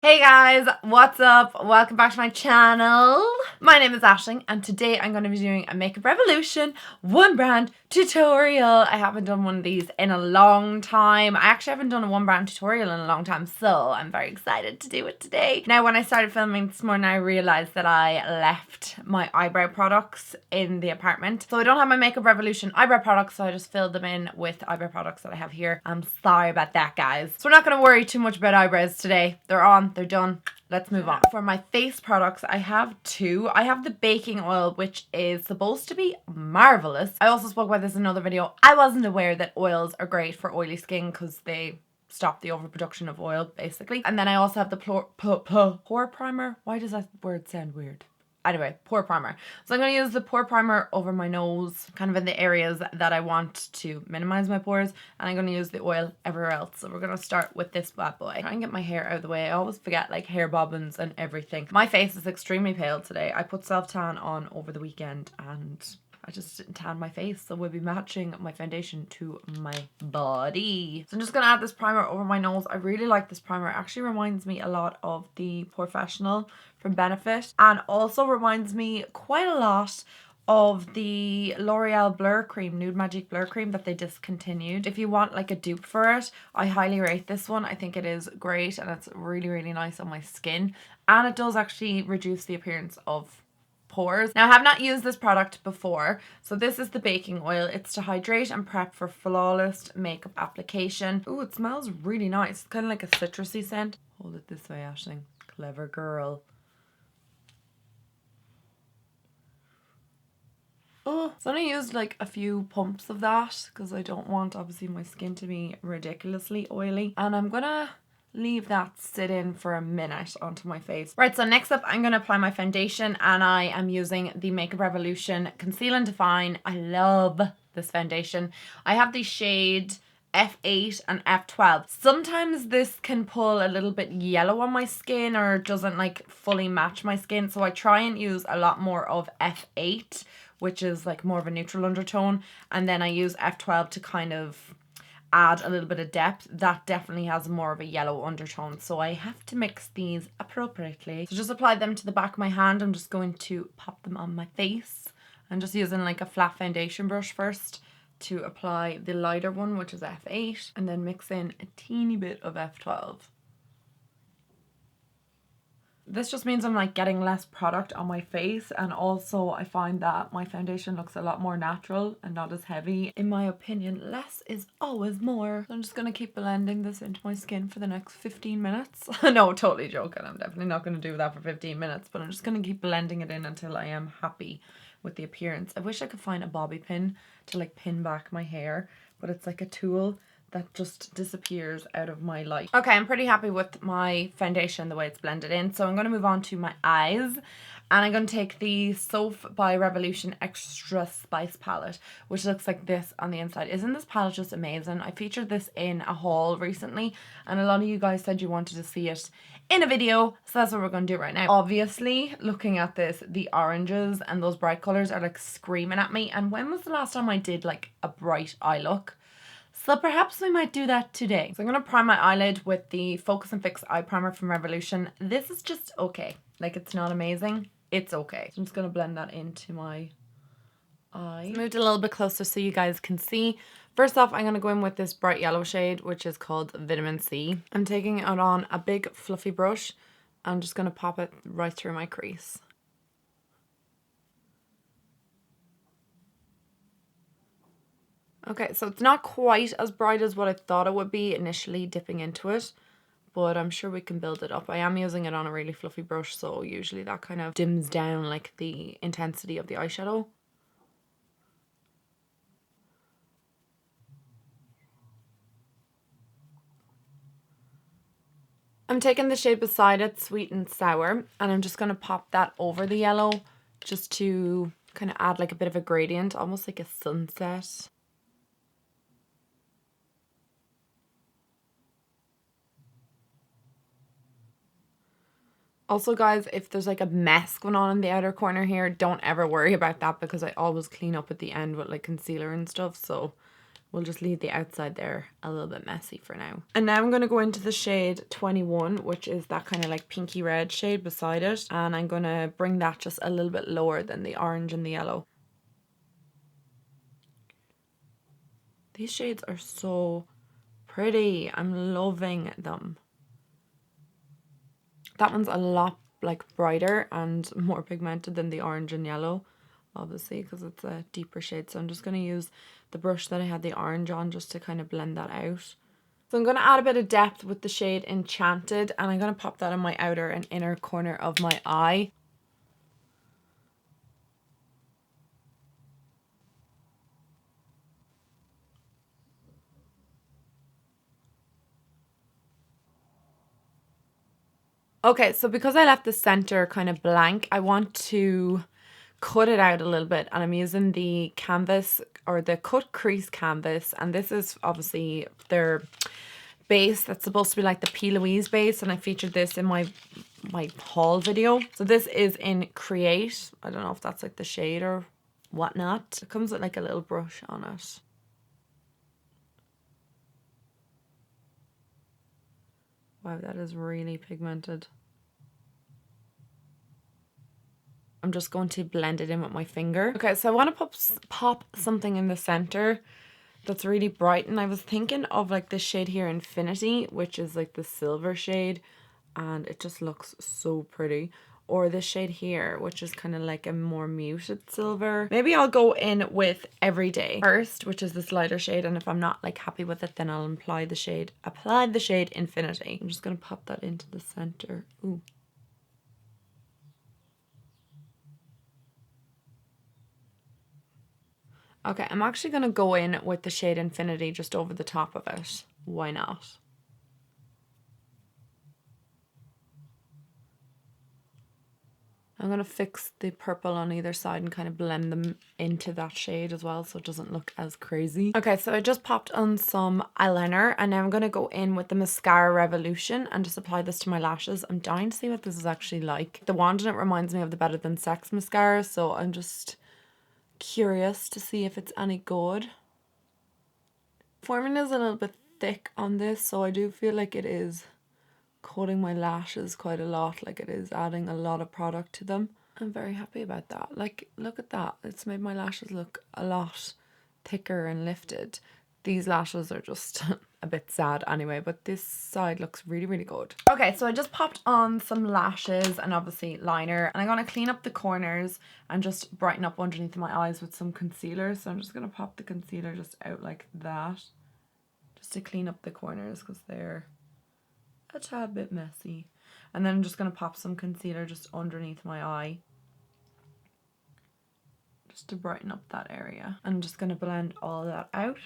Hey guys, what's up? Welcome back to my channel. My name is Aisling and today I'm going to be doing a Makeup Revolution one brand tutorial. I haven't done one of these in a long time. I actually haven't done a one brand tutorial in a long time, so I'm very excited to do it today. Now, when I started filming this morning, I realized that I left my eyebrow products in the apartment. So I don't have my Makeup Revolution eyebrow products, so I just filled them in with eyebrow products that I have here. I'm sorry about that, guys. So we're not going to worry too much about eyebrows today. They're on. They're done. Let's move on. For my face products, I have two. I have the baking oil, which is supposed to be marvelous. I also spoke about this in another video. I wasn't aware that oils are great for oily skin because they stop the overproduction of oil, basically. And then I also have the pore primer. Why does that word sound weird? Anyway, pore primer. So I'm going to use the pore primer over my nose, kind of in the areas that I want to minimize my pores, and I'm going to use the oil everywhere else. So we're going to start with this bad boy. Try and get my hair out of the way. I always forget like hair bobbins and everything. My face is extremely pale today. I put self-tan on over the weekend and I just didn't tan my face, so we'll be matching my foundation to my body. So I'm just going to add this primer over my nose. I really like this primer. It actually reminds me a lot of the Professional from Benefit, and also reminds me quite a lot of the L'Oreal Blur Cream, Nude Magic Blur Cream that they discontinued. If you want like a dupe for it, I highly rate this one. I think it is great and it's really, really nice on my skin. And it does actually reduce the appearance of pores. Now, I have not used this product before, so this is the baking oil. It's to hydrate and prep for flawless makeup application. Ooh, it smells really nice. It's kind of like a citrusy scent. Hold it this way, Aisling. Clever girl. Oh, so I only used like a few pumps of that because I don't want obviously my skin to be ridiculously oily, and I'm gonna leave that sit in for a minute onto my face. Right, so next up I'm going to apply my foundation, and I am using the Makeup Revolution Conceal and Define. I love this foundation. I have the shade F8 and F12. Sometimes this can pull a little bit yellow on my skin or doesn't like fully match my skin, so I try and use a lot more of F8, which is like more of a neutral undertone, and then I use F12 to kind of add a little bit of depth. That definitely has more of a yellow undertone, so I have to mix these appropriately. So just apply them to the back of my hand. I'm just going to pop them on my face. I'm just using like a flat foundation brush first to apply the lighter one, which is F8, and then mix in a teeny bit of F12. This just means I'm like getting less product on my face, and also I find that my foundation looks a lot more natural and not as heavy. In my opinion, less is always more. So I'm just going to keep blending this into my skin for the next 15 minutes. No, totally joking. I'm definitely not going to do that for 15 minutes, but I'm just going to keep blending it in until I am happy with the appearance. I wish I could find a bobby pin to like pin back my hair, but it's like a tool that just disappears out of my life. Okay, I'm pretty happy with my foundation, the way it's blended in. So I'm going to move on to my eyes. And I'm going to take the Soap by Revolution Extra Spice palette, which looks like this on the inside. Isn't this palette just amazing? I featured this in a haul recently, and a lot of you guys said you wanted to see it in a video, so that's what we're going to do right now. Obviously, looking at this, the oranges and those bright colors are like screaming at me. And when was the last time I did like a bright eye look? So perhaps we might do that today. So I'm going to prime my eyelid with the Focus and Fix Eye Primer from Revolution. This is just okay. Like, it's not amazing. It's okay. So I'm just going to blend that into my eye. Moved a little bit closer so you guys can see. First off, I'm going to go in with this bright yellow shade, which is called Vitamin C. I'm taking it on a big fluffy brush. I'm just going to pop it right through my crease. Okay, so it's not quite as bright as what I thought it would be initially dipping into it, but I'm sure we can build it up. I am using it on a really fluffy brush, so usually that kind of dims down like the intensity of the eyeshadow. I'm taking the shade beside it, Sweet and Sour, and I'm just going to pop that over the yellow just to kind of add like a bit of a gradient, almost like a sunset. Also, guys, if there's like a mess going on in the outer corner here, don't ever worry about that because I always clean up at the end with like concealer and stuff. So we'll just leave the outside there a little bit messy for now. And now I'm going to go into the shade 21, which is that kind of like pinky red shade beside it. And I'm going to bring that just a little bit lower than the orange and the yellow. These shades are so pretty. I'm loving them. That one's a lot like brighter and more pigmented than the orange and yellow, obviously, because it's a deeper shade. So I'm just going to use the brush that I had the orange on just to kind of blend that out. So I'm going to add a bit of depth with the shade Enchanted, and I'm going to pop that on my outer and inner corner of my eye. Okay, so because I left the center kind of blank, I want to cut it out a little bit, and I'm using the canvas or the cut crease canvas, and this is obviously their base that's supposed to be like the P. Louise base, and I featured this in my haul video. So this is in Create. I don't know if that's like the shade or whatnot. It comes with like a little brush on it. Wow, that is really pigmented. I'm just going to blend it in with my finger. Okay, so I want to pop something in the center that's really bright. And I was thinking of like this shade here, Infinity, which is like the silver shade. And it just looks so pretty. Or this shade here, which is kind of like a more muted silver. Maybe I'll go in with Everyday first, which is this lighter shade. And if I'm not like happy with it, then I'll apply the shade Infinity. I'm just going to pop that into the center. Ooh. Okay, I'm actually going to go in with the shade Infinity just over the top of it. Why not? I'm going to fix the purple on either side and kind of blend them into that shade as well so it doesn't look as crazy. Okay, so I just popped on some eyeliner, and now I'm going to go in with the Mascara Revolution and just apply this to my lashes. I'm dying to see what this is actually like. The wand in it reminds me of the Better Than Sex mascara, so I'm just curious to see if it's any good. Formula is a little bit thick on this, so I do feel like it is coating my lashes quite a lot, like it is adding a lot of product to them. I'm very happy about that. Like, look at that. It's made my lashes look a lot thicker and lifted. These lashes are just a bit sad anyway, but this side looks really, really good. Okay, so I just popped on some lashes and obviously liner, and I'm going to clean up the corners and just brighten up underneath my eyes with some concealer. So I'm just going to pop the concealer just out like that, just to clean up the corners because they're a tad bit messy. And then I'm just going to pop some concealer just underneath my eye, just to brighten up that area. I'm just going to blend all that out.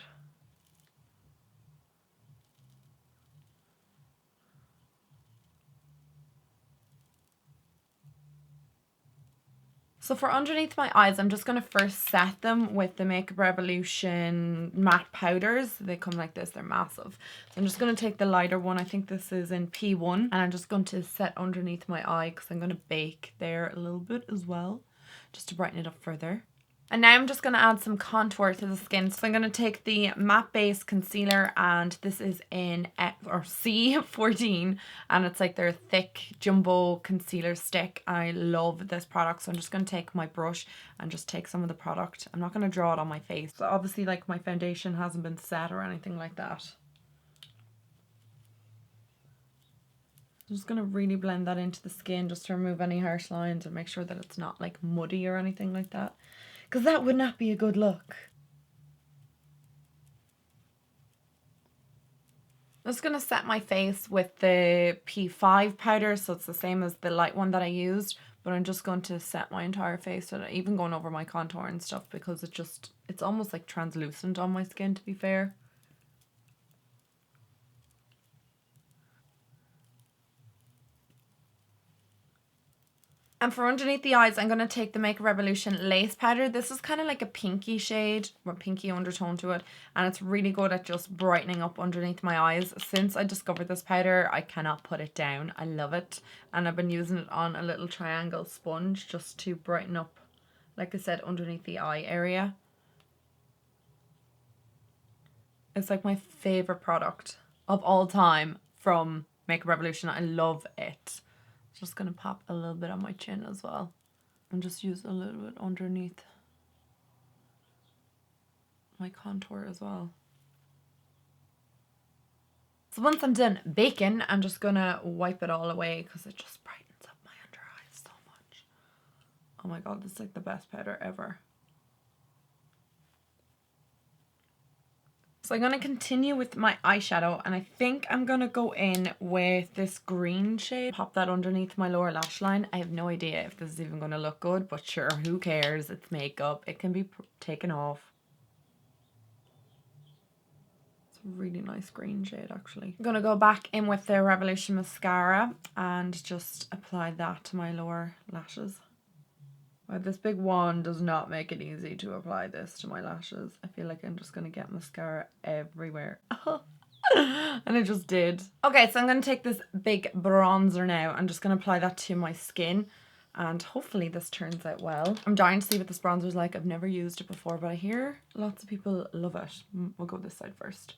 So for underneath my eyes, I'm just going to first set them with the Makeup Revolution matte powders. They come like this, they're massive. So I'm just going to take the lighter one, I think this is in P1, and I'm just going to set underneath my eye because I'm going to bake there a little bit as well, just to brighten it up further. And now I'm just going to add some contour to the skin. So I'm going to take the matte base concealer, and this is in C14, and it's like their thick jumbo concealer stick. I love this product, so I'm just going to take my brush and just take some of the product. I'm not going to draw it on my face. So obviously, like, my foundation hasn't been set or anything like that. I'm just going to really blend that into the skin just to remove any harsh lines and make sure that it's not like muddy or anything like that, because that would not be a good look. I'm just going to set my face with the P5 powder, so it's the same as the light one that I used, but I'm just going to set my entire face, and even going over my contour and stuff, because it's almost like translucent on my skin, to be fair. And for underneath the eyes, I'm going to take the Makeup Revolution Lace Powder. This is kind of like a pinky shade, or pinky undertone to it. And it's really good at just brightening up underneath my eyes. Since I discovered this powder, I cannot put it down. I love it. And I've been using it on a little triangle sponge just to brighten up, like I said, underneath the eye area. It's like my favorite product of all time from Makeup Revolution. I love it. Just gonna pop a little bit on my chin as well. And just use a little bit underneath my contour as well. So once I'm done baking, I'm just gonna wipe it all away because it just brightens up my under eyes so much. Oh my god, this is like the best powder ever. So I'm going to continue with my eyeshadow, and I think I'm going to go in with this green shade. Pop that underneath my lower lash line. I have no idea if this is even going to look good, but sure, who cares? It's makeup. It can be taken off. It's a really nice green shade, actually. I'm going to go back in with the Revolution mascara and just apply that to my lower lashes. This big wand does not make it easy to apply this to my lashes. I feel like I'm just going to get mascara everywhere. And it just did. Okay, so I'm going to take this big bronzer now. I'm just going to apply that to my skin. And hopefully this turns out well. I'm dying to see what this bronzer is like. I've never used it before, but I hear lots of people love it. We'll go this side first.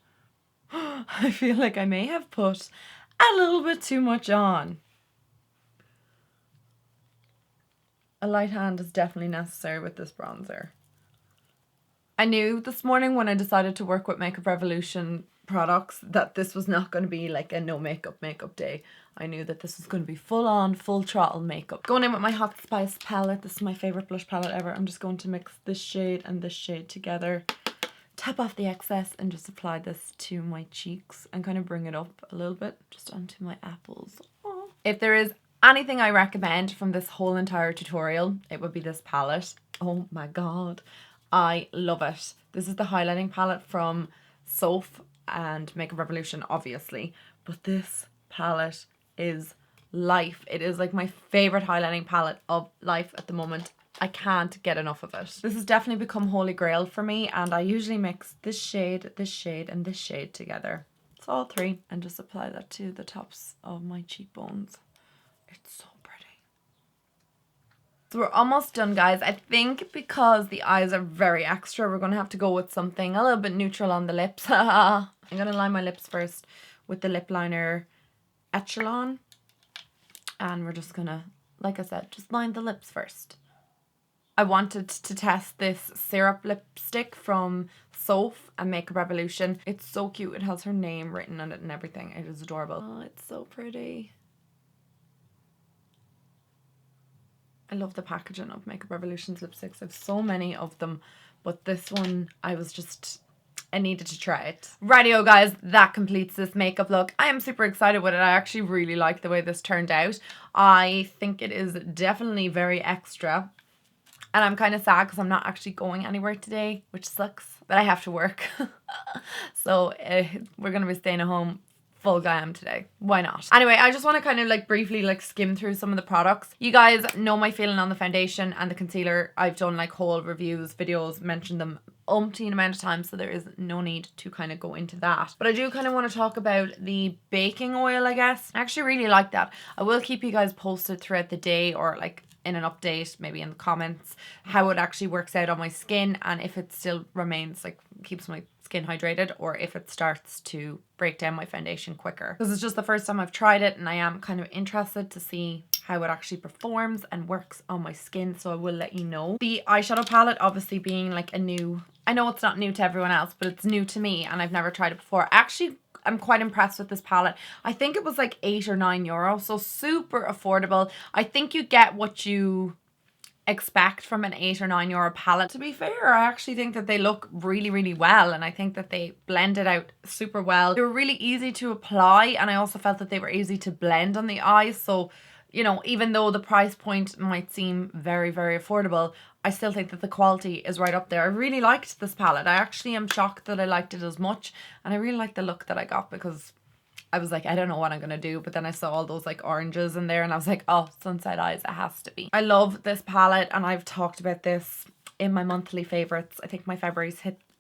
I feel like I may have put a little bit too much on. A light hand is definitely necessary with this bronzer. I knew this morning when I decided to work with Makeup Revolution products that this was not going to be like a no makeup day. I knew that this was going to be full on, full throttle makeup. Going in with my Hot Spice palette. This is my favorite blush palette ever. I'm just going to mix this shade and this shade together. Tap off the excess and just apply this to my cheeks and kind of bring it up a little bit just onto my apples. Aww. If there is anything I recommend from this whole entire tutorial, it would be this palette. Oh my god, I love it. This is the highlighting palette from Soph and Makeup Revolution, obviously, but this palette is life. It is like my favorite highlighting palette of life at the moment. I can't get enough of it. This has definitely become holy grail for me, and I usually mix this shade, and this shade together. It's all three, and just apply that to the tops of my cheekbones. It's so pretty. So we're almost done, guys. I think because the eyes are very extra, we're going to have to go with something a little bit neutral on the lips. I'm going to line my lips first with the lip liner Echelon. And we're just going to, like I said, just line the lips first. I wanted to test this syrup lipstick from Soph and Makeup Revolution. It's so cute. It has her name written on it and everything. It is adorable. Oh, it's so pretty. I love the packaging of Makeup Revolution's lipsticks. I have so many of them, but this one I needed to try it. Rightio guys, that completes this makeup look. I am super excited with it. I actually really like the way this turned out. I think it is definitely very extra. And I'm kind of sad because I'm not actually going anywhere today, which sucks, but I have to work. So we're going to be staying at home full glam today. Why not? Anyway, I just want to kind of like briefly like skim through some of the products. You guys know my feeling on the foundation and the concealer. I've done like whole reviews, videos, mentioned them umpteen amount of times, so there is no need to kind of go into that. But I do kind of want to talk about the baking oil, I guess. I actually really like that. I will keep you guys posted throughout the day, or like in an update, maybe in the comments, how it actually works out on my skin and if it still remains, like keeps my skin hydrated, or if it starts to break down my foundation quicker. Because it's just the first time I've tried it and I am kind of interested to see how it actually performs and works on my skin, so I will let you know. The eyeshadow palette obviously being like a new, I know it's not new to everyone else, but it's new to me and I've never tried it before. Actually, I'm quite impressed with this palette. I think it was like €8 or €9, so super affordable. I think you get what you expect from an €8 or €9 palette. To be fair, I actually think that they look really, really well, and I think that they blended out super well. They were really easy to apply, and I also felt that they were easy to blend on the eyes. So, you know, even though the price point might seem very, very affordable, I still think that the quality is right up there. I really liked this palette. I actually am shocked that I liked it as much, and I really liked the look that I got because I was like, I don't know what I'm going to do, but then I saw all those like oranges in there and I was like, oh, sunset eyes, it has to be. I love this palette, and I've talked about this in my monthly favorites. I think my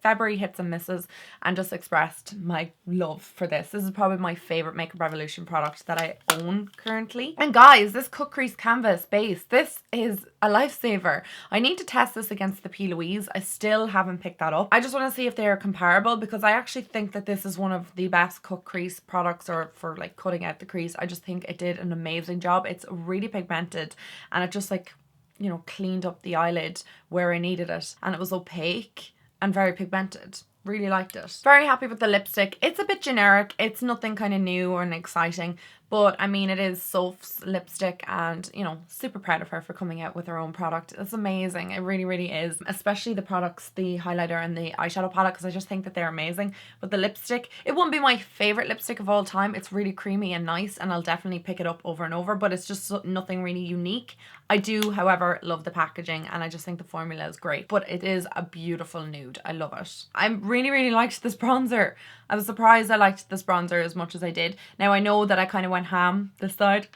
February hits and misses and just expressed my love for this. This is probably my favorite Makeup Revolution product that I own currently. And guys, this Cut Crease Canvas base, this is a lifesaver. I need to test this against the P. Louise. I still haven't picked that up. I just want to see if they are comparable, because I actually think that this is one of the best cut crease products, or for like cutting out the crease. I just think it did an amazing job. It's really pigmented and it just like, you know, cleaned up the eyelid where I needed it, and it was opaque and very pigmented. Really liked it. Very happy with the lipstick. It's a bit generic. It's nothing kind of new or exciting, but I mean, it is Soph's lipstick, and you know, super proud of her for coming out with her own product. It's amazing. It really, really is. Especially the products, the highlighter and the eyeshadow palette, because I just think that they're amazing. But the lipstick, it wouldn't be my favorite lipstick of all time. It's really creamy and nice, and I'll definitely pick it up over and over, but it's just nothing really unique. I do, however, love the packaging, and I just think the formula is great, but it is a beautiful nude. I love it. I really, really liked this bronzer. I was surprised I liked this bronzer as much as I did. Now, I know that I kind of went ham this side,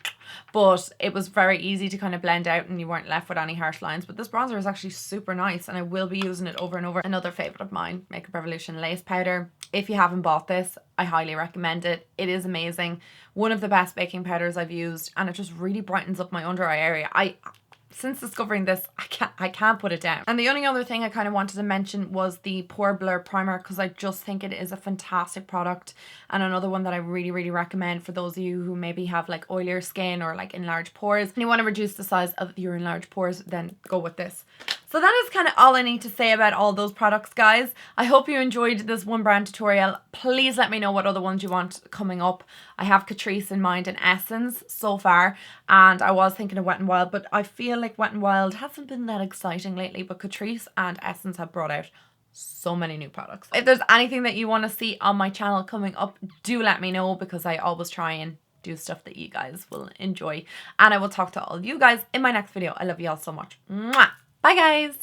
but it was very easy to kind of blend out and you weren't left with any harsh lines. But this bronzer is actually super nice, and I will be using it over and over. Another favourite of mine, Makeup Revolution Lace Powder. If you haven't bought this, I highly recommend it. It is amazing. One of the best baking powders I've used, and it just really brightens up my under eye area. Since discovering this, I can't put it down. And the only other thing I kind of wanted to mention was the Pore Blur Primer, because I just think it is a fantastic product, and another one that I really, really recommend for those of you who maybe have like oilier skin or like enlarged pores and you want to reduce the size of your enlarged pores, then go with this. So that is kind of all I need to say about all those products, guys. I hope you enjoyed this one brand tutorial. Please let me know what other ones you want coming up. I have Catrice in mind and Essence so far, and I was thinking of Wet n Wild, but I feel like Wet n Wild hasn't been that exciting lately, but Catrice and Essence have brought out so many new products. If there's anything that you want to see on my channel coming up, do let me know, because I always try and do stuff that you guys will enjoy. And I will talk to all of you guys in my next video. I love you all so much. Mwah! Bye, guys.